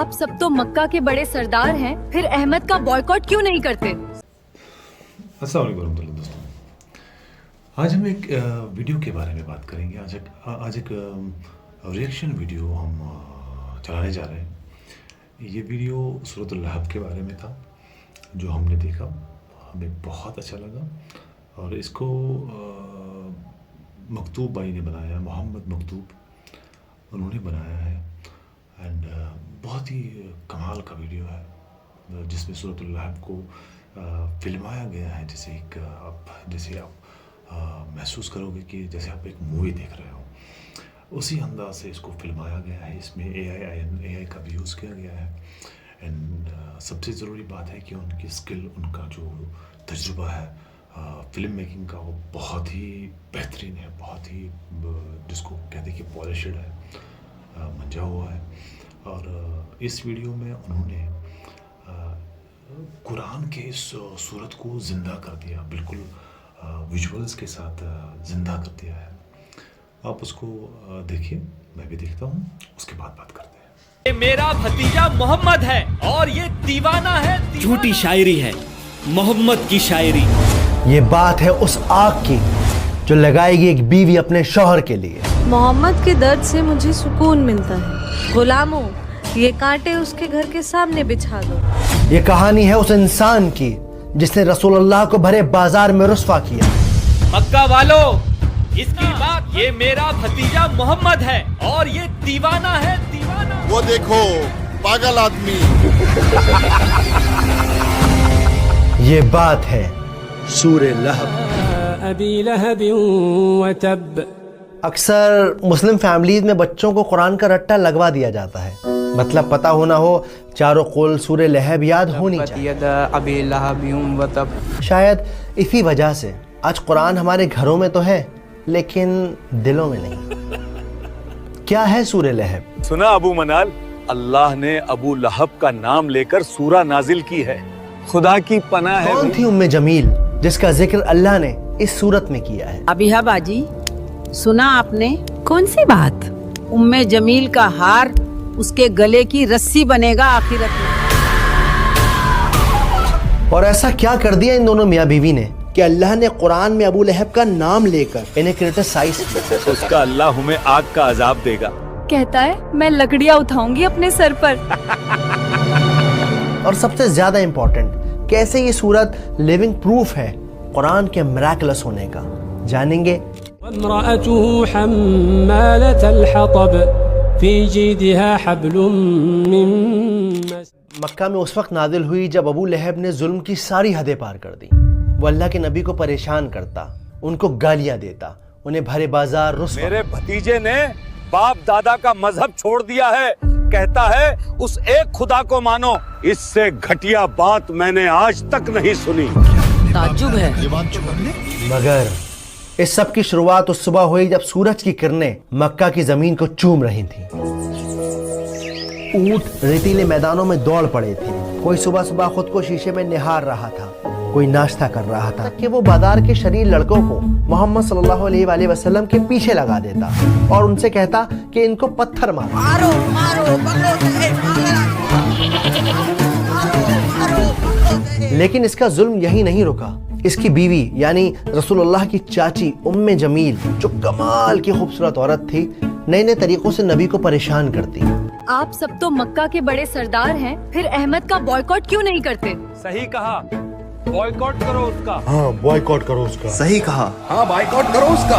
आप सब तो मक्का के बड़े सरदार हैं, फिर अहमद का बॉयकॉट क्यों नहीं करते? अस्सलाम वालेकुम रहमतुल्लाह दोस्तों, आज हम एक वीडियो के बारे में बात करेंगे। आज एक रिएक्शन वीडियो हम चलाने जा रहे हैं। ये वीडियो सूरत अल-लहब के बारे में था, जो हमने देखा, हमें बहुत अच्छा लगा। और इसको मकतूब भाई ने बनाया, मोहम्मद मकतूब उन्होंने बनाया है। एंड बहुत ही कमाल का वीडियो है, जिसमें सूरत अल-लहब को फिल्माया गया है। जैसे आप महसूस करोगे कि जैसे आप एक मूवी देख रहे हो, उसी अंदाज से इसको फिल्माया गया है। इसमें AI का भी यूज़ किया गया है। एंड सबसे ज़रूरी बात है कि उनकी स्किल, उनका जो तजुर्बा है फ़िल्म मेकिंग का, वो बहुत ही बेहतरीन है, बहुत ही जिसको कहते हैं कि पॉलिश्ड है, मंजा हुआ है। और इस वीडियो में उन्होंने कुरान के इस सूरत को ज़िंदा कर दिया, बिल्कुल विजुअल्स के साथ ज़िंदा कर दिया है। आप उसको देखिए, मैं भी देखता हूँ, उसके बाद बात करते हैं। ये मेरा भतीजा मोहम्मद है और ये दीवाना है। झूठी शायरी है, मोहम्मद की शायरी। ये बात है उस आग की जो लगाएगी एक बीवी अपने शौहर के लिए। मोहम्मद के दर्द से मुझे सुकून मिलता है। गुलामों, ये कांटे उसके घर के सामने बिछा दो। ये कहानी है उस इंसान की जिसने रसूलुल्लाह को भरे बाजार में रुस्वा किया। मक्का वालों, इसकी बात, ये मेरा भतीजा मोहम्मद है और ये दीवाना है, दीवाना। वो देखो पागल आदमी। ये बात है सूरे लहब। अबी लहब व तब। अक्सर मुस्लिम फैमिलीज में बच्चों को कुरान का रट्टा लगवा दिया जाता है, मतलब पता होना हो, चारों कुल सूरे लहब याद होनी चाहिए। अबी लहब व तब। शायद इसी वजह से आज कुरान हमारे घरों में तो है, लेकिन दिलों में नहीं। क्या है सूरे लहब? सुना अबू मनाल, अल्लाह ने अबू लहब का नाम लेकर सूरा नाजिल की है। खुदा की पनाह है। कौन थी उम्मे जमील जिसका जिक्र अल्लाह ने इस सूरत में किया है? अबीहा बाजी, सुना आपने? कौन सी बात? उम्मे जमील का हार उसके गले की रस्सी बनेगा आखिरत में। और ऐसा क्या कर दिया इन दोनों मियाँ बीवी ने कि अल्लाह ने कुरान में अबू लहब का नाम लेकर इन्हें क्रिटिसाइज किया? उसका अल्लाह हमें आग का अजाब देगा। कहता है मैं लकड़ियाँ उठाऊंगी अपने सर पर। और सबसे ज्यादा इम्पोर्टेंट, कैसे ये सूरत लिविंग प्रूफ है कुरान के मिराकुलस होने का, जानेंगे। वम्रअतुहु हम्मालतल हतब फी जीदिहा हब्लुम मिन मस। मक्का में उस वक्त नाजिल हुई जब अबू लहब ने जुल्म की सारी हदें पार कर दी। वो अल्लाह के नबी को परेशान करता, उनको गालियां देता, उन्हें भरे बाजार रुस्वा। मेरे भतीजे ने बाप दादा का मजहब छोड़ दिया है, कहता है उस एक खुदा को मानो। इससे घटिया बात मैंने आज तक नहीं सुनी। ताज्जुब है। मगर इस सब की शुरुआत उस सुबह हुई जब सूरज की किरणें मक्का की जमीन को चूम रही थीं। ऊंट रेतीले मैदानों में दौड़ पड़े थे, कोई सुबह सुबह खुद को शीशे में निहार रहा था, कोई नाश्ता कर रहा था कि वो बाजार के शरीर लड़कों को मोहम्मद सल्लल्लाहु अलैहि वसल्लम के पीछे लगा देता और उनसे कहता कि इनको पत्थर मारो, मारो मारो, लेकिन इसका जुल्म यही नहीं रुका। इसकी बीवी यानी रसूलुल्लाह की चाची उम्मे जमील, जो कमाल की खूबसूरत औरत थी, नए नए तरीकों से नबी को परेशान करती। आप सब तो मक्का के बड़े सरदार हैं, फिर अहमद का बॉयकॉट क्यों नहीं करते? सही कहा, बॉयकॉट करो उसका। हाँ, बॉयकॉट करो उसका। सही कहा, हाँ बॉयकॉट करो उसका।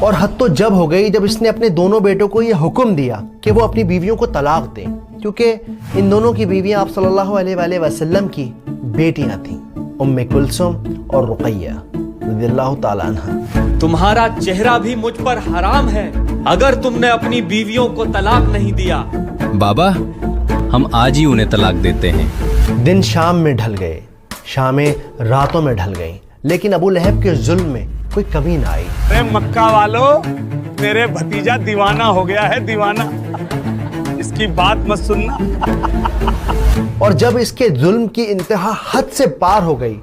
और हद तो जब हो गई जब इसने अपने दोनों बेटों को यह हुक्म दिया कि वो अपनी बीवियों को तलाक दें, क्योंकि इन दोनों की बीवियां आप सल्लल्लाहु अलैहि वसल्लम की बेटियां थीं, उम्मे कुलसुम और रुकैया रज़ियल्लाहु ताला अन्हा। तुम्हारा चेहरा भी मुझ पर हराम है अगर तुमने अपनी बीवियों को तलाक नहीं दिया। बाबा, हम आज ही उन्हें तलाक देते हैं। दिन शाम में ढल गए, शामें रातों में ढल गईं, लेकिन अबू लहब के जुल्म में कोई कमी ना आई। अरे मक्का वालों, मेरे भतीजा दीवाना हो गया है, दीवाना। इसकी बात मत सुनना। और जब इसके जुल्म की इंतहा हद से पार हो गई,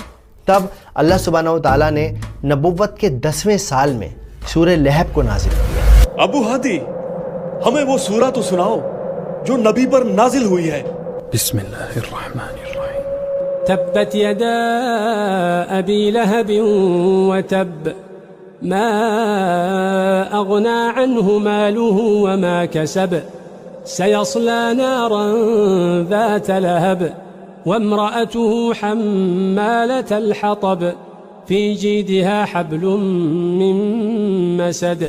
तब अल्लाह सुब्हानहू व तआला ने नबुव्वत के 10वें साल में सूरह लहब को नाज़िल किया। अबू हादी, हमें वो सूरा तो सुनाओ जो नबी पर नाजिल हुई है। बिस्मिल्लाहिर्रहमानिर्रहीम। तब्बत यदा अबी लहब वतब मा अगना अन्हु मालुहु वमा कसब सयस्ला नारन ذات लहब वम्रअतुहु हम्मालतल हतब फी जीदिहा हब्लुम मिन मसद।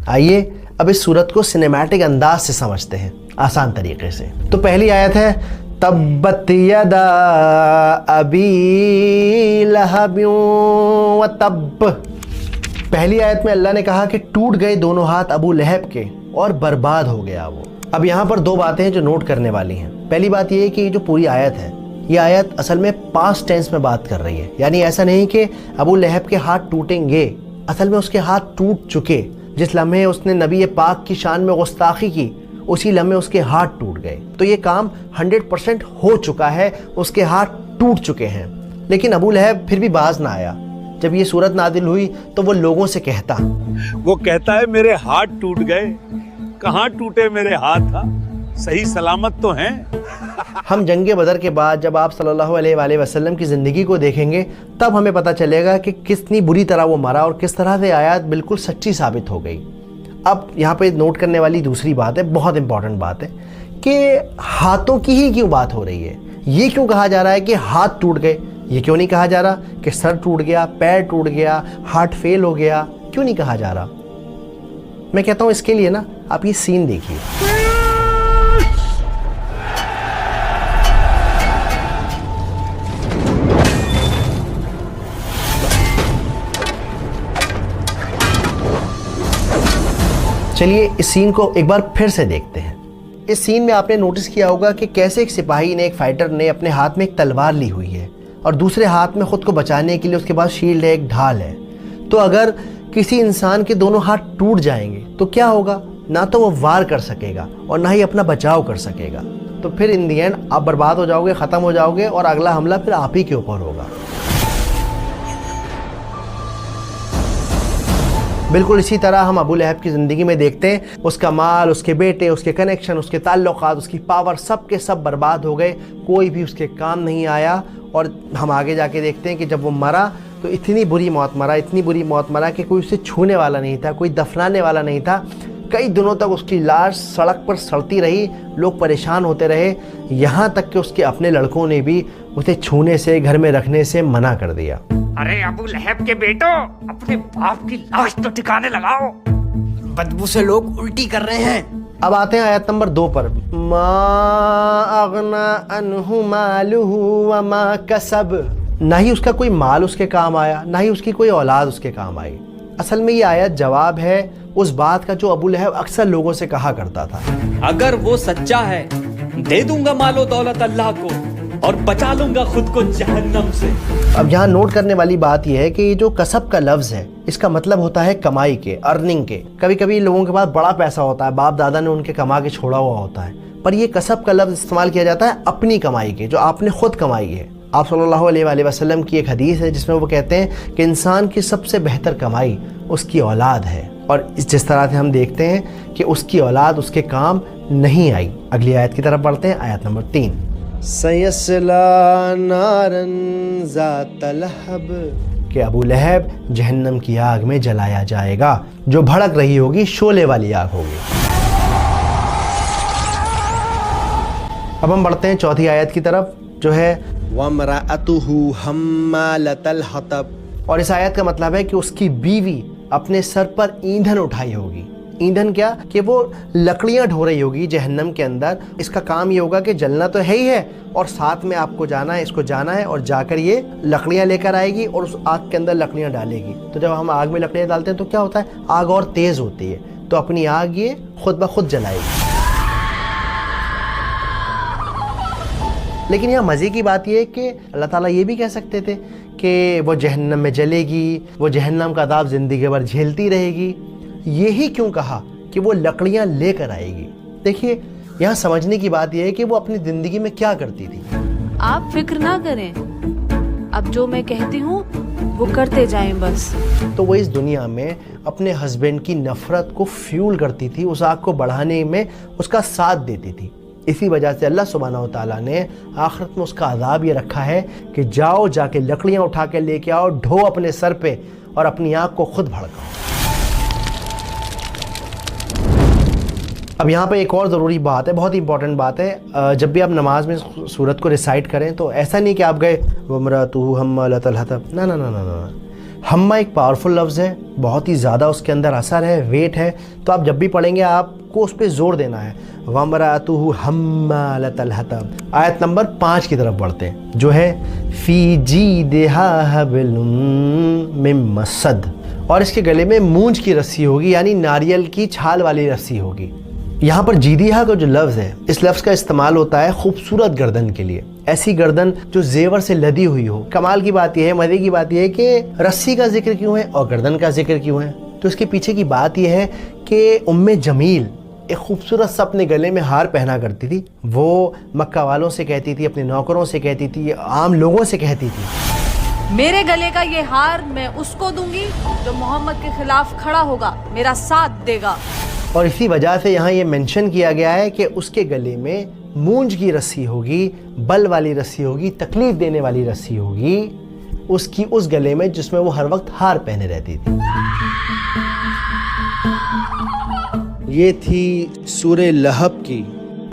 आइए अब इस सूरत को सिनेमैटिक अंदाज से समझते हैं आसान तरीके से। तो पहली आयत है तब्बत यदा अबी लहब व तब। पहली आयत में अल्लाह ने कहा कि टूट गए दोनों हाथ अबू लहब के और बर्बाद हो गया वो। अब यहाँ पर दो बातें हैं जो नोट करने वाली हैं। पहली बात ये है कि ये जो पूरी आयत है, ये आयत असल में पास्ट टेंस में बात कर रही है, यानी ऐसा नहीं कि अबू लहब के हाथ टूटेंगे, असल में उसके हाथ टूट चुके। जिस लम्हे उसने नबी पाक की शान में गुस्ताखी की, उसी लम्हे उसके हाथ टूट गए। तो ये काम 100% हो चुका है, उसके हाथ टूट चुके हैं। लेकिन अबू लहब फिर भी बाज ना आया। जब ये सूरत नादिल हुई तो वो लोगों से कहता, वो कहता है मेरे हाथ टूट गए, कहाँ टूटे मेरे हाथ, सही सलामत तो हैं। हम जंगे बदर के बाद जब आप सल्लल्लाहु अलैहि वसल्लम की ज़िंदगी को देखेंगे तब हमें पता चलेगा कि कितनी बुरी तरह वो मरा और किस तरह से आयत बिल्कुल सच्ची साबित हो गई। अब यहाँ पे नोट करने वाली दूसरी बात है, बहुत इंपॉर्टेंट बात है, कि हाथों की ही क्यों बात हो रही है। ये क्यों कहा जा रहा है कि हाथ टूट गए, ये क्यों नहीं कहा जा रहा कि सर टूट गया, पैर टूट गया, हार्ट फेल हो गया, क्यों नहीं कहा जा रहा। मैं कहता हूँ इसके लिए ना आप ये सीन देखिए। चलिए इस सीन को एक बार फिर से देखते हैं। इस सीन में आपने नोटिस किया होगा कि कैसे एक सिपाही ने, एक फाइटर ने अपने हाथ में एक तलवार ली हुई है और दूसरे हाथ में खुद को बचाने के लिए उसके पास शील्ड है, एक ढाल है। तो अगर किसी इंसान के दोनों हाथ टूट जाएंगे तो क्या होगा, ना तो वो वार कर सकेगा और ना ही अपना बचाव कर सकेगा। तो फिर इन दी एंड आप बर्बाद हो जाओगे, ख़त्म हो जाओगे और अगला हमला फिर आप ही के ऊपर होगा। बिल्कुल इसी तरह हम अबू लहब की ज़िंदगी में देखते हैं, उसका माल, उसके बेटे, उसके कनेक्शन, उसके ताल्लुकात, उसकी पावर, सब के सब बर्बाद हो गए, कोई भी उसके काम नहीं आया। और हम आगे जाके देखते हैं कि जब वो मरा तो इतनी बुरी मौत मरा, इतनी बुरी मौत मरा कि कोई उसे छूने वाला नहीं था, कोई दफनाने वाला नहीं था। कई दिनों तक उसकी लाश सड़क पर सड़ती रही, लोग परेशान होते रहे, यहाँ तक कि उसके अपने लड़कों ने भी उसे छूने से, घर में रखने से मना कर दिया। अरे अबू लहब के बेटो, अपने बाप की लाश तो ठिकाने लगाओ, बदबू से लोग उल्टी कर रहे हैं। अब आते हैं आयत नंबर 2 पर। मा अगना अन्हु मालुहु व मा कसब। ना ही उसका कोई माल उसके काम आया, ना ही उसकी कोई औलाद उसके काम आई। असल में ये आयत जवाब है उस बात का जो अबू लहब अक्सर लोगों से कहा करता था, अगर वो सच्चा है दे दूंगा मालो दौलत अल्लाह को और बचा लूंगा खुद को जहन्नम से। अब यहाँ नोट करने वाली बात यह है कि ये जो कसब का लफ्ज़ है, इसका मतलब होता है कमाई के, अर्निंग के। कभी कभी लोगों के पास बड़ा पैसा होता है, बाप दादा ने उनके कमा के छोड़ा हुआ होता है, पर ये कसब का लफ्ज़ इस्तेमाल किया जाता है अपनी कमाई के, जो आपने खुद कमाई है। आप सल्लल्लाहु अलैहि वसल्लम की एक हदीस है जिसमें वो कहते हैं कि इंसान की सबसे बेहतर कमाई उसकी औलाद है, और जिस तरह से हम देखते हैं कि उसकी औलाद उसके काम नहीं आई। अगली आयत की तरफ बढ़ते हैं, आयत नंबर 3। सयस्ला नारन ज़ात लहब, कि अबू लहब जहन्नम की आग में जलाया जाएगा, जो भड़क रही होगी, शोले वाली आग होगी। अब हम बढ़ते हैं चौथी आयत की तरफ, जो है वम्रअतुहु हम्मालतल हतब, और इस आयत का मतलब है कि उसकी बीवी अपने सर पर ईंधन उठाई होगी। ईंधन क्या, कि वो लकड़ियां ढो रही होगी जहन्नम के अंदर। इसका काम ये होगा कि जलना तो है ही है, और साथ में आपको जाना है, इसको जाना है और जाकर ये लकड़ियां लेकर आएगी और उस आग के अंदर लकड़ियां डालेगी। तो जब हम आग में लकड़ियां डालते हैं तो क्या होता है, आग और तेज होती है, तो अपनी आग ये खुद ब खुद जलाएगी। लेकिन यहाँ मज़े की बात यह है कि अल्लाह ताला ये भी कह सकते थे कि वो जहन्नम में जलेगी, वो जहन्नम का अज़ाब ज़िंदगी भर झेलती रहेगी। यही क्यों कहा कि वो लकड़ियाँ लेकर आएगी। देखिए यहाँ समझने की बात यह है कि वो अपनी ज़िंदगी में क्या करती थी। आप फिक्र ना करें, अब जो मैं कहती हूँ वो करते जाएं बस। तो वो इस दुनिया में अपने हस्बैंड की नफ़रत को फ्यूल करती थी, उस आग को बढ़ाने में उसका साथ देती थी। इसी वजह से अल्लाह सुब्हानहू तआला ने आखिरत में उसका अज़ाब ये रखा है कि जाओ जाके लकड़ियाँ उठा के लेके आओ, ढो अपने सर पे और अपनी आग को खुद भड़काओ। अब यहाँ पे एक और ज़रूरी बात है, बहुत ही इंपॉर्टेंट बात है। जब भी आप नमाज में सूरत को रिसाइट करें तो ऐसा नहीं कि आप गए वमरातुहु हम्मालतल हतब, ना ना ना ना ना। हम्मा एक पावरफुल लफ्ज़ है, बहुत ही ज़्यादा उसके अंदर असर है, वेट है। तो आप जब भी पढ़ेंगे आपको उस पर ज़ोर देना है। वमरातुहु हम्मालतल हतब। आयत नंबर 5 की तरफ बढ़ते हैं, जो है फ़ी जीदिहा हब्लुम मिन मसद, और इसके गले में मूंज की रस्सी होगी, यानी नारियल की छाल वाली रस्सी होगी। यहाँ पर जीदिहा का जो लफ्ज़ है, इस लफ्ज़ का इस्तेमाल होता है खूबसूरत गर्दन के लिए, ऐसी गर्दन जो जेवर से लदी हुई हो। कमाल की बात यह है, मज़े की बात यह है कि रस्सी का जिक्र क्यों है और गर्दन का जिक्र क्यों है। तो इसके पीछे की बात यह है कि उम्मे जमील एक खूबसूरत सा अपने गले में हार पहना करती थी। वो मक्का वालों से कहती थी, अपने नौकरों से कहती थी, आम लोगों से कहती थी, मेरे गले का ये हार मैं उसको दूंगी जो मोहम्मद के खिलाफ खड़ा होगा, मेरा साथ देगा। और इसी वजह से यहाँ ये मेंशन किया गया है कि उसके गले में मूंज की रस्सी होगी, बल वाली रस्सी होगी, तकलीफ देने वाली रस्सी होगी उसकी उस गले में जिसमें वो हर वक्त हार पहने रहती थी। ये थी सूरे लहब की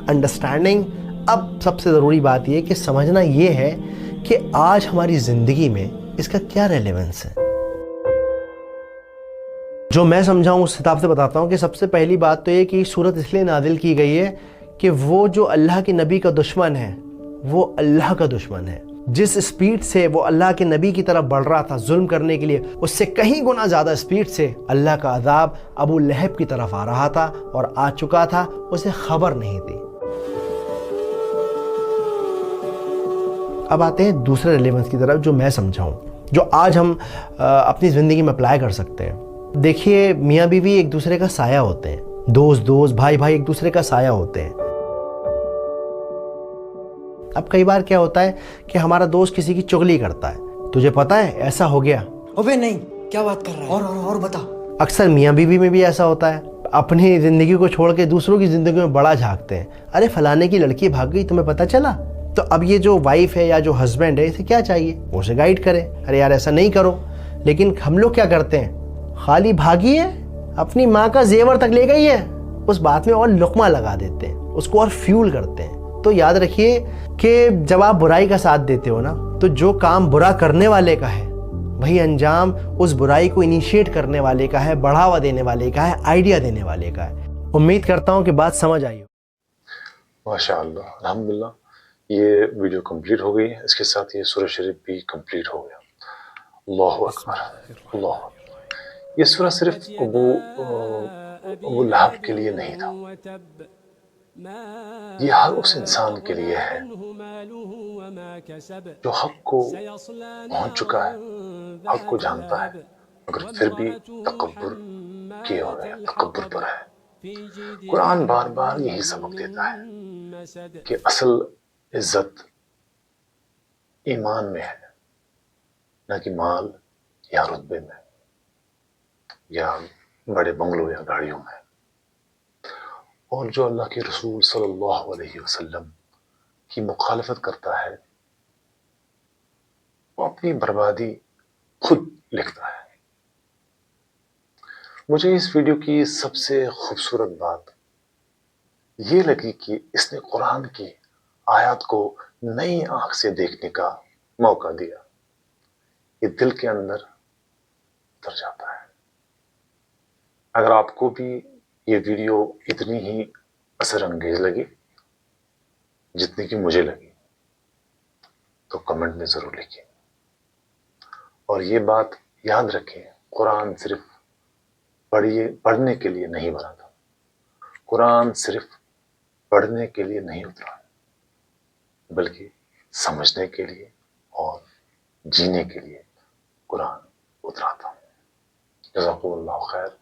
अंडरस्टैंडिंग। अब सबसे ज़रूरी बात ये कि समझना ये है कि आज हमारी ज़िंदगी में इसका क्या रेलेवेंस है। जो मैं समझाऊँ उस हिसाब से बताता हूँ कि सबसे पहली बात तो ये कि सूरत इसलिए नाजिल की गई है कि वो जो अल्लाह के नबी का दुश्मन है वो अल्लाह का दुश्मन है। जिस स्पीड से वो अल्लाह के नबी की तरफ बढ़ रहा था जुल्म करने के लिए, उससे कहीं गुना ज़्यादा स्पीड से अल्लाह का अजाब अबू लहब की तरफ आ रहा था और आ चुका था, उसे खबर नहीं थी। अब आते हैं दूसरे रेलेवेंस की तरफ, जो मैं समझाऊँ, जो आज हम अपनी ज़िंदगी में अप्लाई कर सकते हैं। देखिए, मियाँ बीवी एक दूसरे का साया होते हैं, दोस्त दोस्त, भाई भाई एक दूसरे का साया होते हैं। अब कई बार क्या होता है कि हमारा दोस्त किसी की चुगली करता है, तुझे पता है ऐसा हो गया, अबे नहीं, क्या बात कर रहा है, और बता। अक्सर मियाँ बीवी में भी ऐसा होता है, अपनी ज़िंदगी को छोड़ के दूसरों की ज़िंदगी में बड़ा झांकते हैं। अरे फलाने की लड़की भाग गई, तुम्हें पता चला? तो अब ये जो वाइफ है या जो हस्बैंड है, इसे क्या चाहिए, वो उसे गाइड करे, अरे यार ऐसा नहीं करो। लेकिन हम लोग क्या करते हैं, खाली भागी है, अपनी माँ का जेवर तक ले गई है, उस बात में और लुकमा लगा देते हैं, उसको और फ्यूल करते हैं। तो याद रखिए कि जब आप बुराई का साथ देते हो ना, तो जो काम बुरा करने वाले का है वही अंजाम उस बुराई को इनिशिएट करने वाले का है, बढ़ावा देने वाले का है, आइडिया देने वाले का है। उम्मीद करता हूँ कि बात समझ आई हो। माशाअल्लाह, अल्हम्दुलिल्लाह, ये वीडियो कंप्लीट हो गई है, इसके साथ ये सूरह शरीफ भी कंप्लीट हो गया। अल्लाहु अकबर, अल्लाहु अकबर। ये सूरह सिर्फ अबू लहब के लिए नहीं था, ये हर उस इंसान के लिए है जो हक को पहुंच चुका है, हक को जानता है, मगर फिर भी तकब्बुर किए हो रहा है, तकब्बुर पर है। कुरान बार बार यही सबक देता है कि असल इज्जत ईमान में है, न कि माल या रुतबे में या बड़े बंगलों या गाड़ियों में। और जो अल्लाह के रसूल सल्लल्लाहु अलैहि वसल्लम की मुखालफत करता है वो अपनी बर्बादी खुद लिखता है। मुझे इस वीडियो की सबसे खूबसूरत बात ये लगी कि इसने कुरान की आयत को नई आंख से देखने का मौका दिया। ये दिल के अंदर उतर जाता है। अगर आपको भी ये वीडियो इतनी ही असर अंगेज लगी जितनी कि मुझे लगी, तो कमेंट में जरूर लिखिए। और ये बात याद रखें, कुरान सिर्फ पढ़ने के लिए नहीं बना था, कुरान सिर्फ पढ़ने के लिए नहीं उतरा, बल्कि समझने के लिए और जीने के लिए कुरान उतरा था। जज़ाकुमुल्लाहु खैर।